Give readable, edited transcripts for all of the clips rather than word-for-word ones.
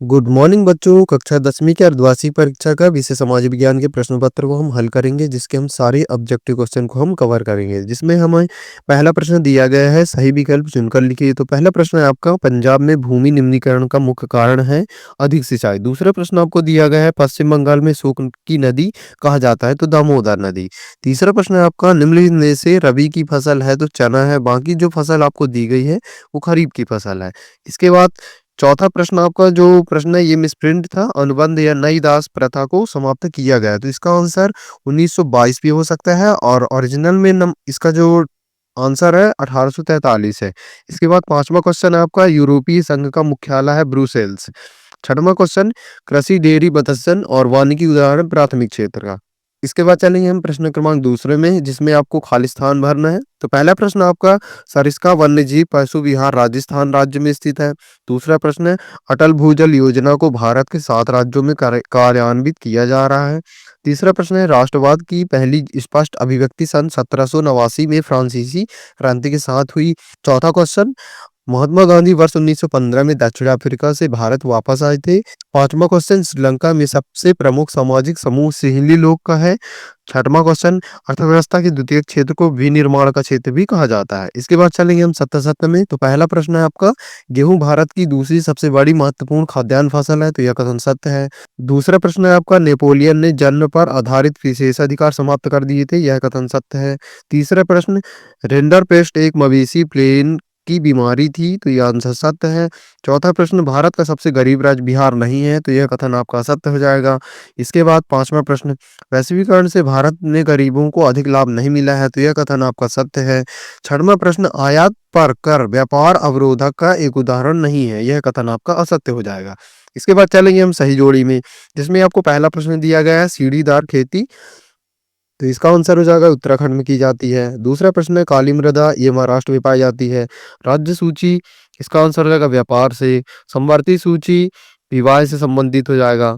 Good morning बच्चों। कक्षा 10वीं की अर्धवार्षिक परीक्षा का विषय समाज विज्ञान के प्रश्न पत्र को हम हल करेंगे, जिसके हम सारे ऑब्जेक्टिव क्वेश्चन को हम कवर करेंगे। जिसमें हमें पहला प्रश्न दिया गया है, सही विकल्प चुनकर लिखिए। तो पहला प्रश्न है आपका, पंजाब में भूमि निम्नीकरण का मुख्य कारण है अधिक सिंचाई। दूसरा प्रश्न आपको दिया गया है, पश्चिम बंगाल में शोक की नदी कहा जाता है तो दामोदर नदी। तीसरा प्रश्न है आपका, निम्नलिखित में से रबी की फसल है तो चना है, बाकी जो फसल आपको दी गई है वो खरीफ की फसल है। इसके बाद चौथा प्रश्न आपका जो प्रश्न है ये मिसप्रिंट था, अनुबंध या नई दास प्रथा को समाप्त किया गया है। तो इसका आंसर 1922 भी हो सकता है और ओरिजिनल में इसका जो आंसर है 1843 है। इसके बाद पांचवा क्वेश्चन है आपका, यूरोपीय संघ का मुख्यालय है ब्रुसेल्स। छठवां क्वेश्चन, कृषि डेयरी मत्स्य और वानिकी उदाहरण प्राथमिक क्षेत्र का। इसके बाद चलेंगे हम प्रश्न क्रमांक दूसरे में, जिसमें आपको खाली स्थान भरना है। तो पहला प्रश्न आपका, सरिस्का वन्यजीव पशु विहार राजस्थान राज्य में स्थित है। दूसरा प्रश्न है, अटल भूजल योजना को भारत के 7 राज्यों में कार्यान्वित किया जा रहा है। तीसरा प्रश्न है, राष्ट्रवाद की पहली स्पष्ट अभिव्यक्ति सन 1789 में फ्रांसीसी क्रांति के साथ हुई। चौथा क्वेश्चन, महात्मा गांधी वर्ष 1915 में दक्षिण अफ्रीका से भारत वापस आए थे। पांचवा क्वेश्चन, श्रीलंका में सबसे प्रमुख सामाजिक समूह सिंहली लोग का है। छठवां क्वेश्चन, अर्थव्यवस्था के द्वितीय क्षेत्र को विनिर्माण का क्षेत्र भी कहा जाता है। इसके बाद चलेंगे हम सत्य सत्य में। तो पहला प्रश्न है आपका, गेहूं भारत की दूसरी सबसे बड़ी महत्वपूर्ण खाद्यान्न फसल है तो यह कथन सत्य है। दूसरा प्रश्न है आपका, नेपोलियन ने जन्म पर आधारित विशेषाधिकार समाप्त कर दिए थे, यह कथन सत्य है। तीसरा प्रश्न, रिंडरपेस्ट एक मवेशी प्लेन की बीमारी थी तो यह आंसर सत्य है। चौथा प्रश्न, भारत का सबसे गरीब राज्य बिहार नहीं है तो यह कथन आपका सत्य हो जाएगा। इसके बाद पांचवा प्रश्न, वैश्वीकरण से भारत में गरीबों को अधिक लाभ नहीं मिला है तो यह कथन आपका सत्य है। छठवां प्रश्न, आयात पर कर व्यापार अवरोधक का एक उदाहरण नहीं है, यह कथन आपका असत्य हो जाएगा। इसके बाद चलेंगे हम सही जोड़ी में, जिसमें आपको पहला प्रश्न दिया गया है, सीढ़ीदार खेती तो इसका आंसर हो जाएगा उत्तराखंड में की जाती है। दूसरा प्रश्न है, काली मृदा ये महाराष्ट्र में पाई जाती है। राज्य सूची, इसका आंसर हो जाएगा व्यापार से। संवर्ती सूची विवाह से संबंधित हो जाएगा।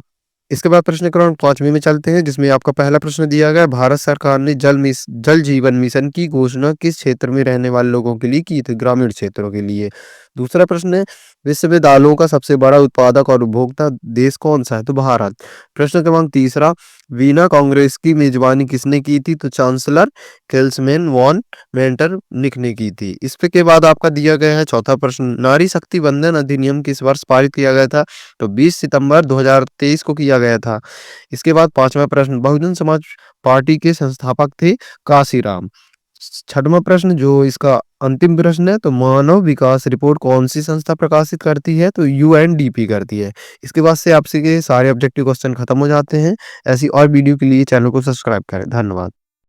इसके बाद प्रश्न क्रमांक 5वें में चलते हैं, जिसमें आपका पहला प्रश्न दिया गया है, भारत सरकार ने जल जीवन मिशन की घोषणा किस क्षेत्र में रहने वाले लोगों के लिए की थी? ग्रामीण क्षेत्रों के लिए। दूसरा प्रश्न है, विश्व में दालों का सबसे बड़ा उत्पादक और उपभोक्ता देश कौन सा है? तो भारत। प्रश्न क्रमांक तीसरा, वीना कांग्रेस की मेजबानी किसने की थी? तो चांसलर केल्समैन वॉन मेटरनिख ने की थी। इसके बाद आपका दिया गया है चौथा प्रश्न, नारी शक्ति वंदन अधिनियम किस वर्ष पारित किया गया था? तो 20 सितंबर 2023 को किया गया था। इसके बाद पांचवा प्रश्न, बहुजन समाज पार्टी के संस्थापक थे काशीराम। छठवां प्रश्न जो इसका अंतिम प्रश्न है, तो मानव विकास रिपोर्ट कौन सी संस्था प्रकाशित करती है? तो यूएनडीपी करती है। इसके बाद से आपसे के सारे ऑब्जेक्टिव क्वेश्चन खत्म हो जाते हैं। ऐसी और वीडियो के लिए चैनल को सब्सक्राइब करें। धन्यवाद।